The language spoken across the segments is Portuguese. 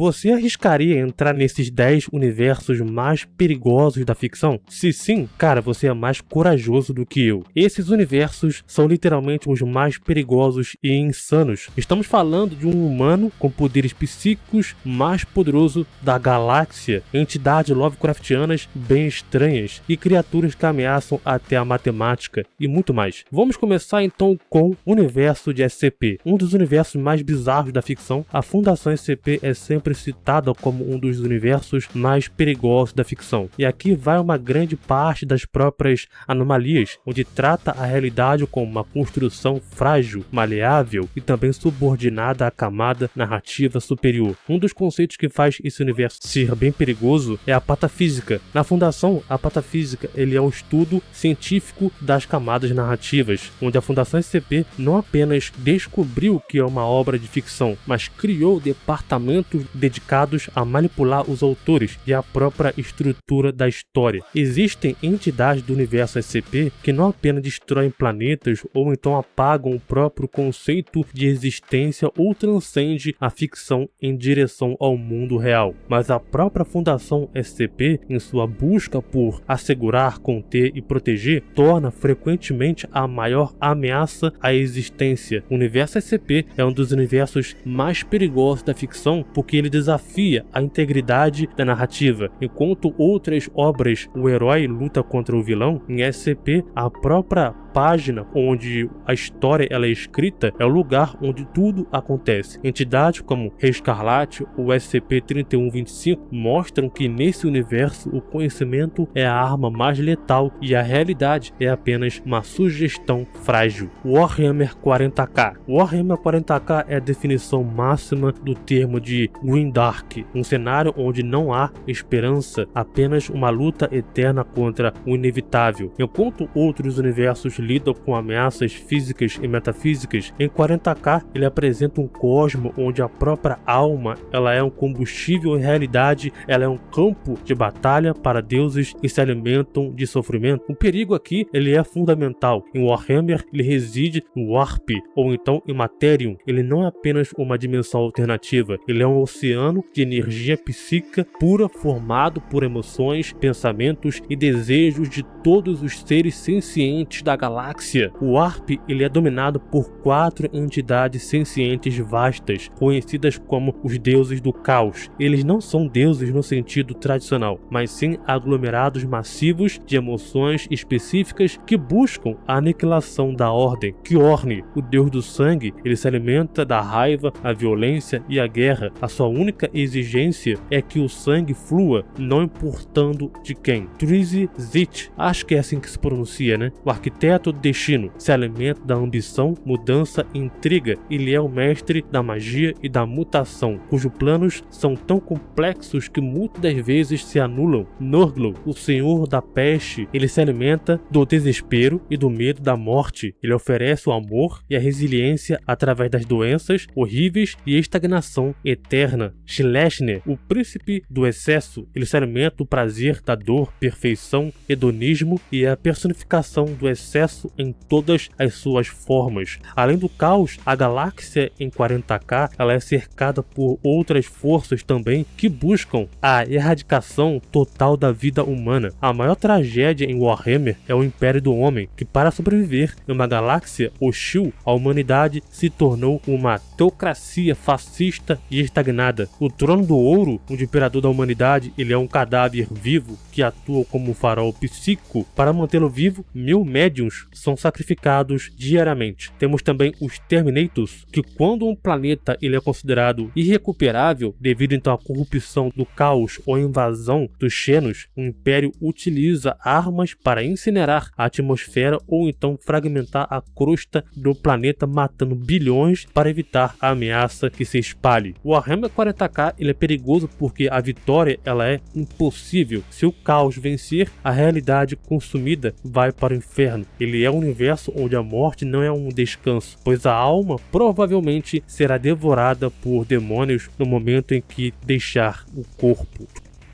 Você arriscaria entrar nesses 10 universos mais perigosos da ficção? Se sim, cara, você é mais corajoso do que eu. Esses universos são literalmente os mais perigosos e insanos. Estamos falando de um humano com poderes psíquicos mais poderoso da galáxia, entidades Lovecraftianas bem estranhas e criaturas que ameaçam até a matemática e muito mais. Vamos começar então com o universo de SCP, um dos universos mais bizarros da ficção. A Fundação SCP é sempre citada como um dos universos mais perigosos da ficção. E aqui vai uma grande parte das próprias anomalias, onde trata a realidade como uma construção frágil, maleável e também subordinada à camada narrativa superior. Um dos conceitos que faz esse universo ser bem perigoso é a patafísica. Na Fundação, a patafísica ele é um estudo científico das camadas narrativas, onde a Fundação SCP não apenas descobriu que é uma obra de ficção, mas criou departamentos dedicados a manipular os autores e a própria estrutura da história. Existem entidades do universo SCP que não apenas destroem planetas ou então apagam o próprio conceito de existência ou transcende a ficção em direção ao mundo real, mas a própria Fundação SCP, em sua busca por assegurar, conter e proteger, torna frequentemente a maior ameaça à existência. O universo SCP é um dos universos mais perigosos da ficção porque ele desafia a integridade da narrativa. Enquanto outras obras o herói luta contra o vilão, em SCP a própria página onde a história ela é escrita é o lugar onde tudo acontece. Entidades como Rei Escarlate ou SCP-3125 mostram que nesse universo o conhecimento é a arma mais letal e a realidade é apenas uma sugestão frágil. Warhammer 40k. Warhammer 40k é a definição máxima do termo de Grimdark, um cenário onde não há esperança, apenas uma luta eterna contra o inevitável. Enquanto outros universos lidam com ameaças físicas e metafísicas, em 40k ele apresenta um cosmo onde a própria alma ela é um combustível e realidade ela é um campo de batalha para deuses que se alimentam de sofrimento. O perigo aqui ele é fundamental. Em Warhammer ele reside no Warp ou então em Materium. Ele não é apenas uma dimensão alternativa, ele é um oceano de energia psíquica pura formado por emoções, pensamentos e desejos de todos os seres sencientes da galáxia. O Warp ele é dominado por 4 entidades sencientes vastas, conhecidas como os deuses do caos. Eles não são deuses no sentido tradicional, mas sim aglomerados massivos de emoções específicas que buscam a aniquilação da ordem. Kjorn, o deus do sangue, ele se alimenta da raiva, a violência e a guerra. A sua única exigência é que o sangue flua, não importando de quem. Trizit, acho que é assim que se pronuncia, né? O arquiteto do destino, se alimenta da ambição, mudança e intriga. Ele é o mestre da magia e da mutação, cujos planos são tão complexos que muitas das vezes se anulam. Nurgle, o senhor da peste, ele se alimenta do desespero e do medo da morte. Ele oferece o amor e a resiliência através das doenças horríveis e estagnação eterna. Schlesner, o príncipe do excesso, ele se alimenta do prazer, da dor, perfeição, hedonismo e a personificação do excesso em todas as suas formas. Além do caos, a galáxia em 40k ela é cercada por outras forças também que buscam a erradicação total da vida humana. A maior tragédia em Warhammer é o Império do Homem, que para sobreviver em uma galáxia hostil, a humanidade se tornou uma teocracia fascista e estagnada. O Trono do Ouro, o imperador da humanidade, ele é um cadáver vivo que atua como um farol psíquico. Para mantê-lo vivo, 1000 médiuns são sacrificados diariamente. Temos também os Terminators, que quando um planeta ele é considerado irrecuperável devido então à corrupção do caos ou invasão dos Xenos, o Império utiliza armas para incinerar a atmosfera ou então fragmentar a crosta do planeta, matando bilhões para evitar a ameaça que se espalhe. O Warhammer 40k ele é perigoso porque a vitória ela é impossível. Se o caos vencer, a realidade consumida vai para o inferno. Ele é um universo onde a morte não é um descanso, pois a alma provavelmente será devorada por demônios no momento em que deixar o corpo.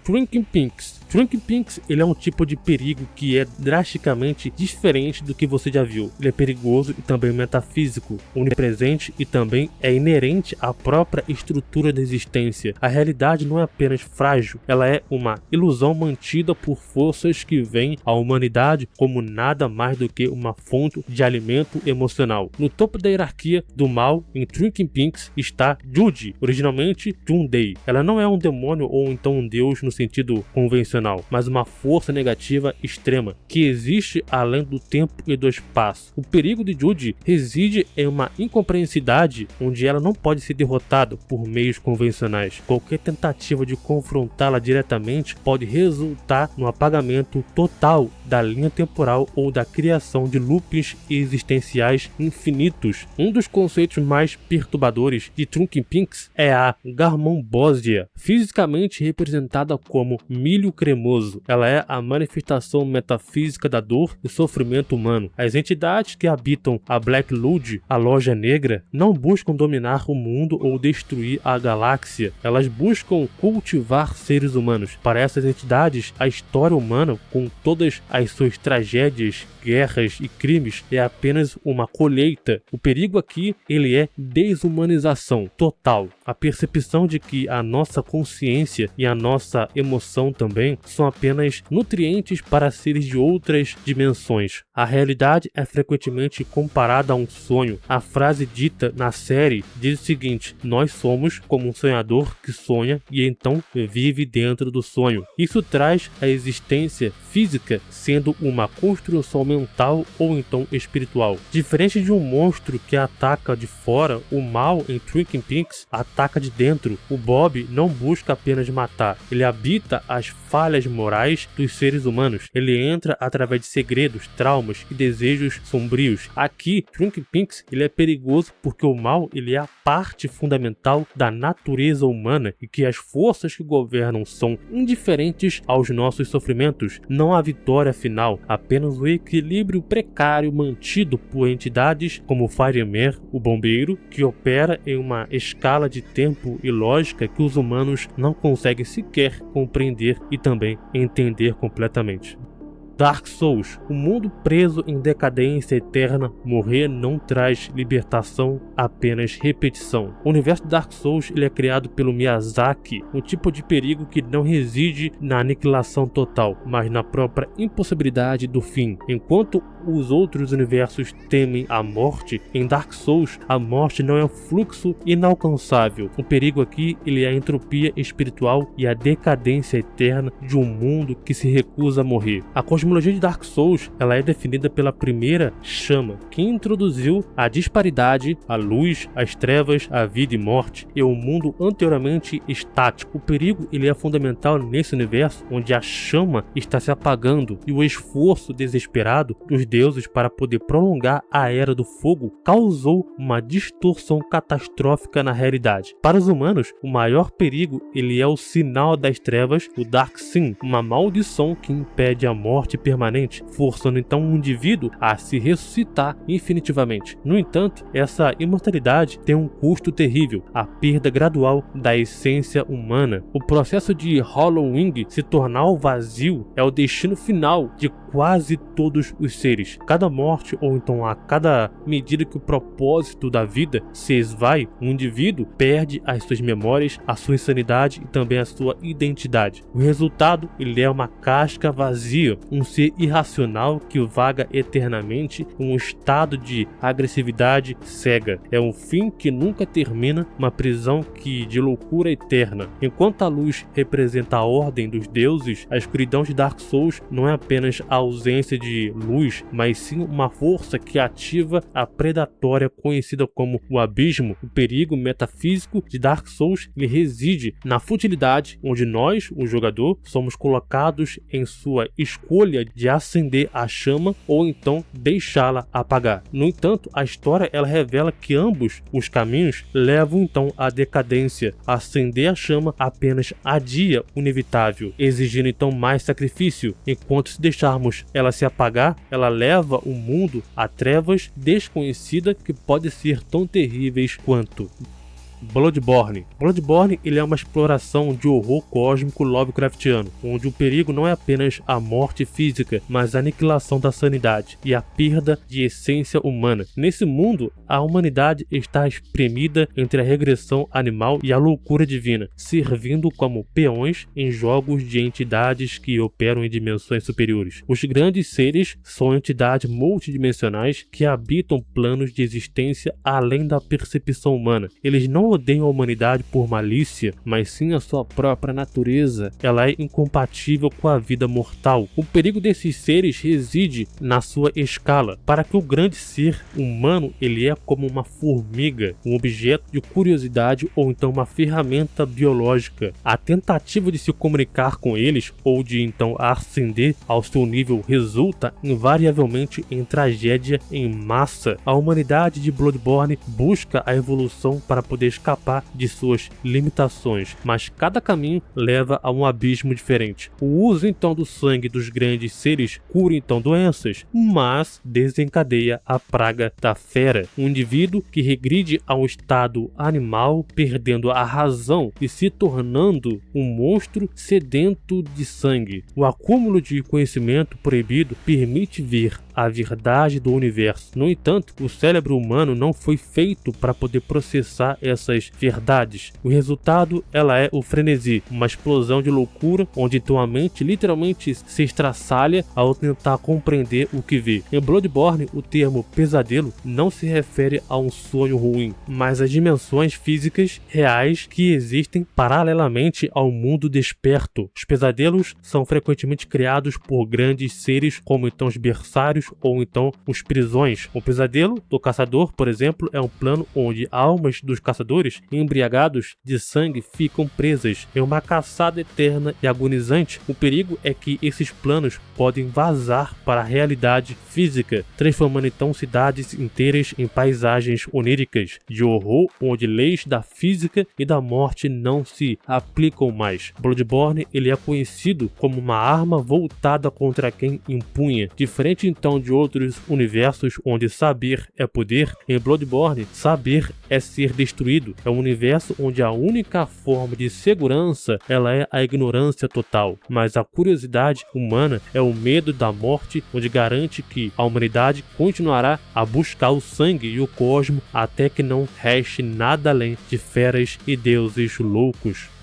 Shrinking Pinks. Shrinking Pinks, ele é um tipo de perigo que é drasticamente diferente do que você já viu. Ele é perigoso e também metafísico, onipresente e também é inerente à própria estrutura da existência. A realidade não é apenas frágil, ela é uma ilusão mantida por forças que veem a humanidade como nada mais do que uma fonte de alimento emocional. No topo da hierarquia do mal, em Shrinking Pinks, está Judy, originalmente Jundei. Ela não é um demônio ou então um deus no sentido convencional, mas uma força negativa extrema, que existe além do tempo e do espaço. O perigo de Judy reside em uma incompreensibilidade onde ela não pode ser derrotada por meios convencionais. Qualquer tentativa de confrontá-la diretamente pode resultar no apagamento total da linha temporal ou da criação de loopings existenciais infinitos. Um dos conceitos mais perturbadores de Shrinking Pinks é a garmonbósia, fisicamente representada como milho cremoso. Ela é a manifestação metafísica da dor e sofrimento humano. As entidades que habitam a Black Lodge, a Loja Negra, não buscam dominar o mundo ou destruir a galáxia. Elas buscam cultivar seres humanos. Para essas entidades, a história humana, com todas as suas tragédias, guerras e crimes, é apenas uma colheita. O perigo aqui, ele é desumanização total. A percepção de que a nossa consciência e a nossa emoção também são apenas nutrientes para seres de outras dimensões. A realidade é frequentemente comparada a um sonho. A frase dita na série diz o seguinte: nós somos como um sonhador que sonha e então vive dentro do sonho. Isso traz a existência física sendo uma construção mental ou então espiritual. Diferente de um monstro que ataca de fora, o mal em Shrinking Pinks ataca de dentro. O Bob não busca apenas matar, ele habita as falhas morais dos seres humanos. Ele entra através de segredos, traumas e desejos sombrios. Aqui, Shrinking Pinks, ele é perigoso porque o mal, ele é a parte fundamental da natureza humana e que as forças que governam são indiferentes aos nossos sofrimentos. Não há vitória final, apenas o equilíbrio precário mantido por entidades como o Fireman, o bombeiro, que opera em uma escala de tempo e lógica que os humanos não conseguem sequer compreender e também entender completamente. Dark Souls, um mundo preso em decadência eterna. Morrer não traz libertação, apenas repetição. O universo de Dark Souls, ele é criado pelo Miyazaki, um tipo de perigo que não reside na aniquilação total, mas na própria impossibilidade do fim. Enquanto os outros universos temem a morte, em Dark Souls a morte não é um fluxo inalcançável. O perigo aqui, ele é a entropia espiritual e a decadência eterna de um mundo que se recusa a morrer. A cosmologia de Dark Souls, ela é definida pela primeira chama, que introduziu a disparidade, a luz, as trevas, a vida e morte, e o mundo anteriormente estático. O perigo, ele é fundamental nesse universo onde a chama está se apagando e o esforço desesperado dos deuses para poder prolongar a Era do Fogo causou uma distorção catastrófica na realidade. Para os humanos, o maior perigo, ele é o sinal das trevas, o Dark Sin, uma maldição que impede a morte permanente, forçando então um indivíduo a se ressuscitar infinitivamente. No entanto, essa imortalidade tem um custo terrível, a perda gradual da essência humana. O processo de Hollowing se tornar o vazio é o destino final de quase todos os seres. Cada morte, ou então a cada medida que o propósito da vida se esvai, um indivíduo perde as suas memórias, a sua insanidade e também a sua identidade. O resultado, ele é uma casca vazia, um ser irracional que vaga eternamente, um estado de agressividade cega. É um fim que nunca termina, uma prisão de loucura eterna. Enquanto a luz representa a ordem dos deuses, a escuridão de Dark Souls não é apenas a ausência de luz, mas sim uma força que ativa a predatória conhecida como o abismo. O perigo metafísico de Dark Souls, ele reside na futilidade, onde nós, o jogador, somos colocados em sua escolha de acender a chama ou então deixá-la apagar. No entanto, a história ela revela que ambos os caminhos levam então à decadência. Acender a chama apenas adia o inevitável, exigindo então mais sacrifício, enquanto se deixarmos ela se apagar, ela leva o mundo a trevas desconhecidas que podem ser tão terríveis quanto. Bloodborne. Bloodborne ele é uma exploração de horror cósmico Lovecraftiano, onde o perigo não é apenas a morte física, mas a aniquilação da sanidade e a perda de essência humana. Nesse mundo, a humanidade está espremida entre a regressão animal e a loucura divina, servindo como peões em jogos de entidades que operam em dimensões superiores. Os grandes seres são entidades multidimensionais que habitam planos de existência além da percepção humana. Eles não odeiam a humanidade por malícia, mas sim a sua própria natureza. Ela é incompatível com a vida mortal. O perigo desses seres reside na sua escala. Para que o grande ser humano ele é como uma formiga, um objeto de curiosidade ou então uma ferramenta biológica. A tentativa de se comunicar com eles ou de então ascender ao seu nível resulta invariavelmente em tragédia em massa. A humanidade de Bloodborne busca a evolução para poder escapar de suas limitações, mas cada caminho leva a um abismo diferente. O uso então do sangue dos grandes seres cura então doenças, mas desencadeia a praga da fera, um indivíduo que regride a um estado animal, perdendo a razão e se tornando um monstro sedento de sangue. O acúmulo de conhecimento proibido permite ver a verdade do universo. No entanto, o cérebro humano não foi feito para poder processar essas verdades. O resultado ela é o frenesi, uma explosão de loucura, onde então a mente literalmente se estraçalha ao tentar compreender o que vê. Em Bloodborne, o termo pesadelo não se refere a um sonho ruim, mas às dimensões físicas reais que existem paralelamente ao mundo desperto. Os pesadelos são frequentemente criados por grandes seres, como então os berçários ou então os prisões. O pesadelo do caçador, por exemplo, é um plano onde almas dos caçadores embriagados de sangue ficam presas em uma caçada eterna e agonizante. O perigo é que esses planos podem vazar para a realidade física, transformando então cidades inteiras em paisagens oníricas de horror, onde leis da física e da morte não se aplicam mais. Bloodborne ele é conhecido como uma arma voltada contra quem empunha. Diferente então de outros universos onde saber é poder, em Bloodborne saber é ser destruído. É um universo onde a única forma de segurança ela é a ignorância total, mas a curiosidade humana é o medo da morte, onde garante que a humanidade continuará a buscar o sangue e o cosmo até que não reste nada além de feras e deuses loucos.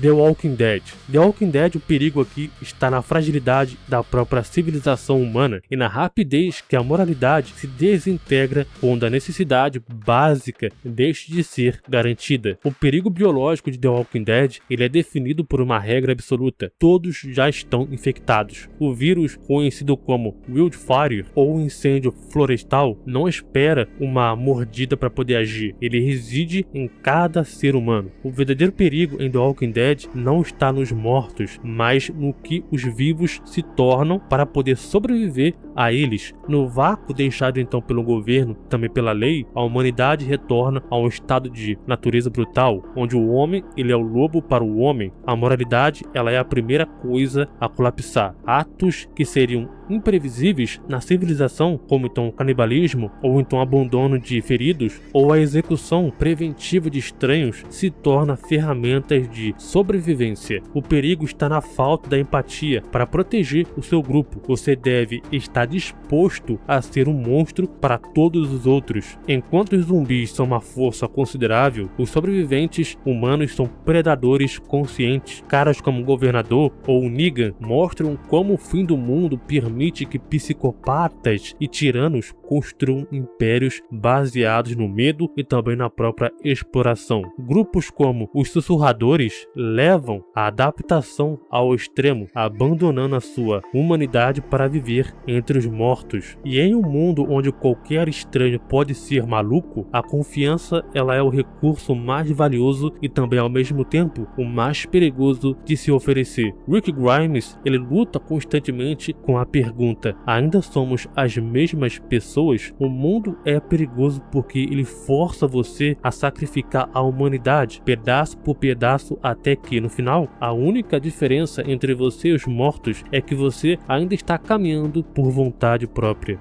The Walking Dead. The Walking Dead, o perigo aqui está na fragilidade da própria civilização humana e na rapidez que a moralidade se desintegra quando a necessidade básica deixa de ser garantida. O perigo biológico de The Walking Dead ele é definido por uma regra absoluta. Todos já estão infectados. O vírus, conhecido como Wildfire ou incêndio florestal, não espera uma mordida para poder agir. Ele reside em cada ser humano. O verdadeiro perigo em The Walking Dead não está nos mortos, mas no que os vivos se tornam para poder sobreviver a eles. No vácuo deixado então pelo governo, também pela lei, a humanidade retorna a um estado de natureza brutal, onde o homem ele é o lobo para o homem. A moralidade ela é a primeira coisa a colapsar. Atos que seriam imprevisíveis na civilização, como então o canibalismo, ou então abandono de feridos, ou a execução preventiva de estranhos, se torna ferramentas de sobrevivência. O perigo está na falta da empatia para proteger o seu grupo. Você deve estar disposto a ser um monstro para todos os outros. Enquanto os zumbis são uma força considerável, os sobreviventes humanos são predadores conscientes. Caras como o Governador ou o Negan mostram como o fim do mundo permite que psicopatas e tiranos construam impérios baseados no medo e também na própria exploração. Grupos como os Sussurradores levam a adaptação ao extremo, abandonando a sua humanidade para viver entre os mortos. E em um mundo onde qualquer estranho pode ser maluco, a confiança ela é o recurso mais valioso e também ao mesmo tempo o mais perigoso de se oferecer. Rick Grimes ele luta constantemente com a pergunta: ainda somos as mesmas pessoas? O mundo é perigoso porque ele força você a sacrificar a humanidade pedaço por pedaço, até que no final a única diferença entre você e os mortos é que você ainda está caminhando por vontade própria.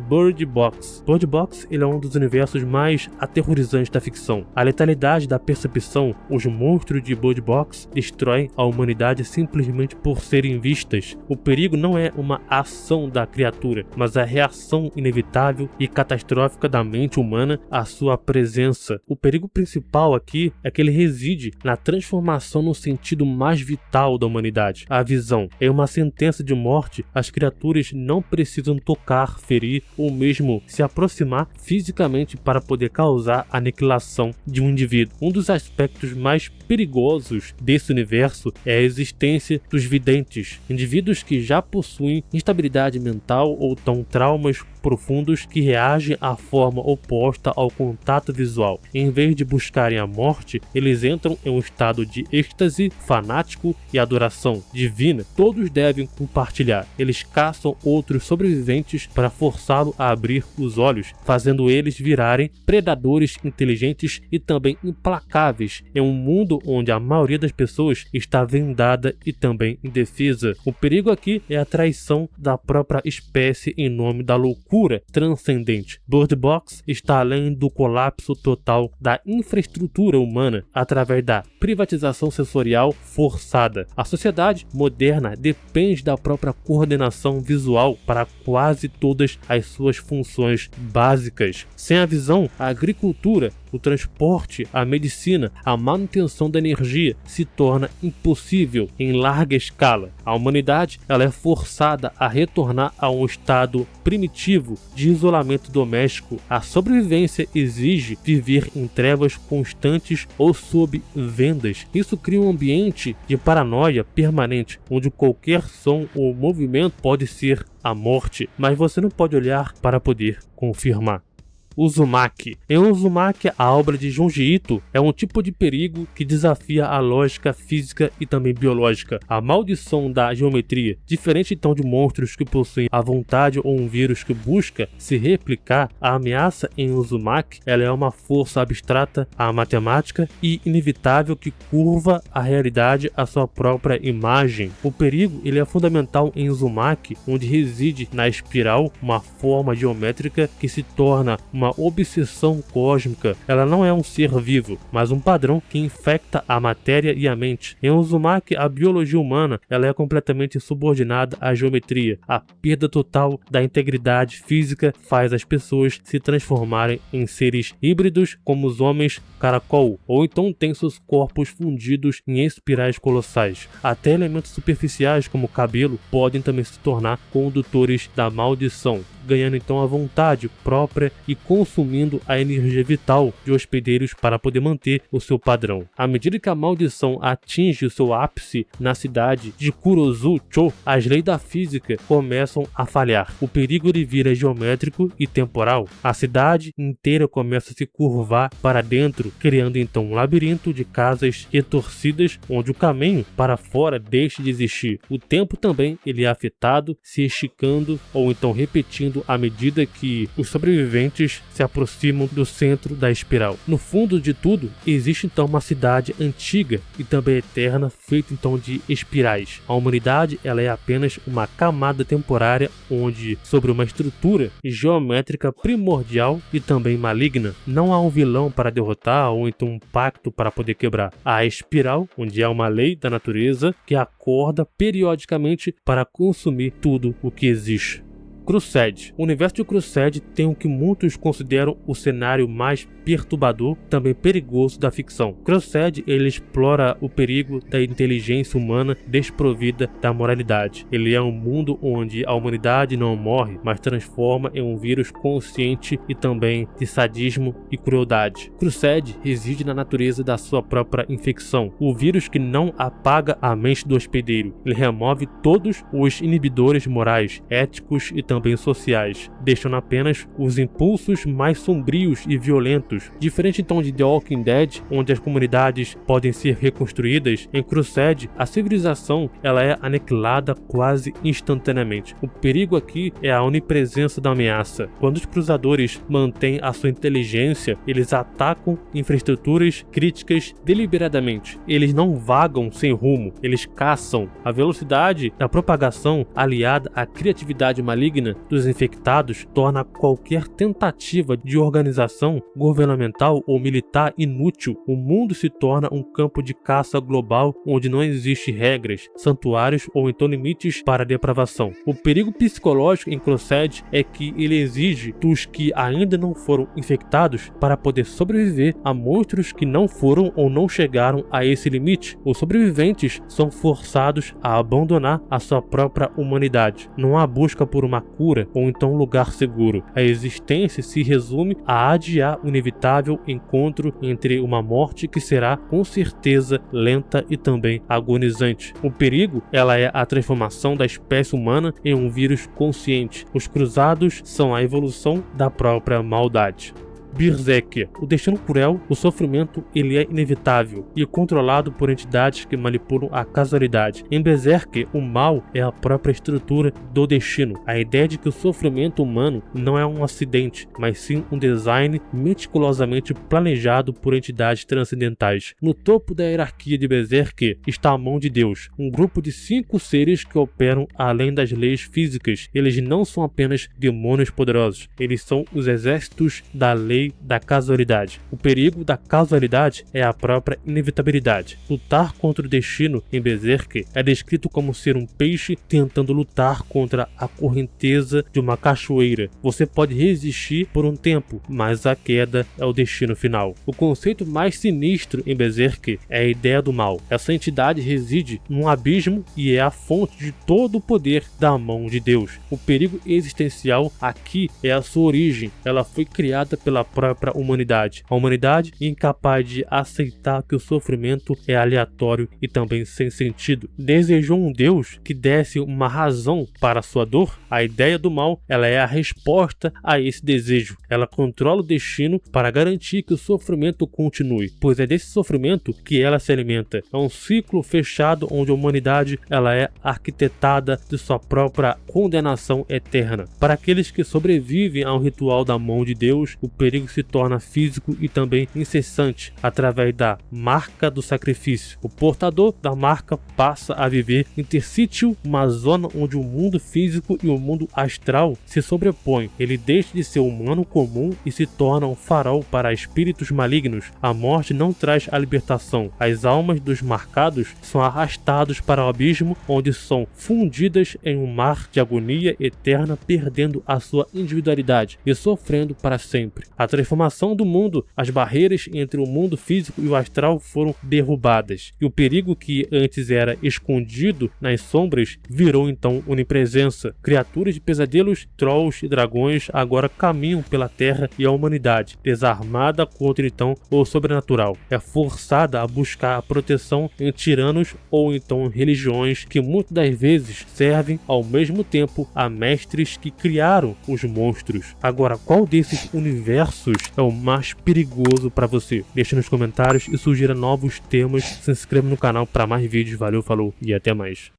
Bird Box. Bird Box ele é um dos universos mais aterrorizantes da ficção. A letalidade da percepção, os monstros de Bird Box destroem a humanidade simplesmente por serem vistas. O perigo não é uma ação da criatura, mas a reação inevitável e catastrófica da mente humana à sua presença. O perigo principal aqui é que ele reside na transformação no sentido mais vital da humanidade, a visão. Em uma sentença de morte, as criaturas não precisam tocar, ferir ou mesmo se aproximar fisicamente para poder causar a aniquilação de um indivíduo. Um dos aspectos mais perigosos desse universo é a existência dos videntes, indivíduos que já possuem instabilidade mental ou tão traumas profundos que reagem à forma oposta ao contato visual. Em vez de buscarem a morte, eles entram em um estado de êxtase fanático e adoração divina. Todos devem compartilhar. Eles caçam outros sobreviventes para forçá-lo a abrir os olhos, fazendo eles virarem predadores inteligentes e também implacáveis em um mundo onde a maioria das pessoas está vendada e também indefesa. O perigo aqui é a traição da própria espécie em nome da loucura transcendente. Bird Box está além do colapso total da infraestrutura humana através da privatização sensorial forçada. A sociedade moderna depende da própria coordenação visual para quase todas as suas funções básicas. Sem a visão, a agricultura, o transporte, a medicina, a manutenção da energia se torna impossível em larga escala. A humanidade ela é forçada a retornar a um estado primitivo de isolamento doméstico. A sobrevivência exige viver em trevas constantes ou sob vendas. Isso cria um ambiente de paranoia permanente, onde qualquer som ou movimento pode ser a morte, mas você não pode olhar para poder confirmar. Uzumaki. Em Uzumaki, a obra de Junji Ito é um tipo de perigo que desafia a lógica física e também biológica. A maldição da geometria, diferente então de monstros que possuem a vontade ou um vírus que busca se replicar, a ameaça em Uzumaki ela é uma força abstrata, a matemática e inevitável que curva a realidade à sua própria imagem. O perigo ele é fundamental em Uzumaki, onde reside na espiral uma forma geométrica que se torna uma obsessão cósmica. Ela não é um ser vivo, mas um padrão que infecta a matéria e a mente. Em Uzumaki, a biologia humana ela é completamente subordinada à geometria. A perda total da integridade física faz as pessoas se transformarem em seres híbridos como os homens caracol, ou então têm seus corpos fundidos em espirais colossais. Até elementos superficiais como o cabelo podem também se tornar condutores da maldição, ganhando então a vontade própria e consumindo a energia vital de hospedeiros para poder manter o seu padrão. À medida que a maldição atinge o seu ápice na cidade de Kurozu-cho, as leis da física começam a falhar. O perigo ele vira geométrico e temporal. A cidade inteira começa a se curvar para dentro, criando então um labirinto de casas retorcidas onde o caminho para fora deixa de existir. O tempo também ele é afetado, se esticando ou então repetindo à medida que os sobreviventes se aproximam do centro da espiral. No fundo de tudo, existe então uma cidade antiga e também eterna, feita então de espirais. A humanidade ela é apenas uma camada temporária onde, sobre uma estrutura geométrica primordial e também maligna, não há um vilão para derrotar ou então um pacto para poder quebrar. Há a espiral, onde é uma lei da natureza que acorda periodicamente para consumir tudo o que existe. Crusade. O universo de Crusade tem o que muitos consideram o cenário mais perturbador, também perigoso da ficção. Crusade ele explora o perigo da inteligência humana desprovida da moralidade. Ele é um mundo onde a humanidade não morre, mas transforma em um vírus consciente e também de sadismo e crueldade. Crusade reside na natureza da sua própria infecção, o vírus que não apaga a mente do hospedeiro. Ele remove todos os inibidores morais, éticos e também sociais, deixando apenas os impulsos mais sombrios e violentos. Diferente então de The Walking Dead, onde as comunidades podem ser reconstruídas, em Crusade a civilização ela é aniquilada quase instantaneamente. O perigo aqui é a onipresença da ameaça. Quando os cruzadores mantêm a sua inteligência, eles atacam infraestruturas críticas deliberadamente. Eles não vagam sem rumo, eles caçam. A velocidade da propagação aliada à criatividade maligna maligna dos infectados torna qualquer tentativa de organização governamental ou militar inútil. O mundo se torna um campo de caça global onde não existe regras, santuários ou então limites para a depravação. O perigo psicológico em Crossed é que ele exige dos que ainda não foram infectados para poder sobreviver a monstros que não foram ou não chegaram a esse limite. Os sobreviventes são forçados a abandonar a sua própria humanidade. Não há busca por uma cura ou então um lugar seguro. A existência se resume a adiar o inevitável encontro entre uma morte que será com certeza lenta e também agonizante. O perigo, ela é a transformação da espécie humana em um vírus consciente. Os cruzados são a evolução da própria maldade. Berserker. O destino cruel, o sofrimento, ele é inevitável e controlado por entidades que manipulam a casualidade. Em Berserker, o mal é a própria estrutura do destino. A ideia de que o sofrimento humano não é um acidente, mas sim um design meticulosamente planejado por entidades transcendentais. No topo da hierarquia de Berserker está a mão de Deus, um grupo de 5 seres que operam além das leis físicas. Eles não são apenas demônios poderosos, eles são os exércitos da lei da casualidade. O perigo da casualidade é a própria inevitabilidade. Lutar contra o destino em Berserker é descrito como ser um peixe tentando lutar contra a correnteza de uma cachoeira. Você pode resistir por um tempo, mas a queda é o destino final. O conceito mais sinistro em Berserker é a ideia do mal. Essa entidade reside num abismo e é a fonte de todo o poder da mão de Deus. O perigo existencial aqui é a sua origem. Ela foi criada pela própria humanidade. A humanidade incapaz de aceitar que o sofrimento é aleatório e também sem sentido. Desejou um Deus que desse uma razão para a sua dor. A ideia do mal, ela é a resposta a esse desejo. Ela controla o destino para garantir que o sofrimento continue, pois é desse sofrimento que ela se alimenta. É um ciclo fechado onde a humanidade ela é arquitetada de sua própria condenação eterna. Para aqueles que sobrevivem ao ritual da mão de Deus, o perigo se torna físico e também incessante através da marca do sacrifício. O portador da marca passa a viver intersítio, uma zona onde o mundo físico e o mundo astral se sobrepõem. Ele deixa de ser humano comum e se torna um farol para espíritos malignos. A morte não traz a libertação. As almas dos marcados são arrastados para o abismo, onde são fundidas em um mar de agonia eterna, perdendo a sua individualidade e sofrendo para sempre. A transformação do mundo, as barreiras entre o mundo físico e o astral foram derrubadas, e o perigo que antes era escondido nas sombras virou então onipresença. Criaturas de pesadelos, trolls e dragões agora caminham pela terra e a humanidade, desarmada contra então o sobrenatural, é forçada a buscar a proteção em tiranos ou então religiões que muitas das vezes servem ao mesmo tempo a mestres que criaram os monstros. Agora, qual desses universos é o mais perigoso para você? Deixe nos comentários e sugira novos temas. Se inscreva no canal para mais vídeos. Valeu, falou e até mais.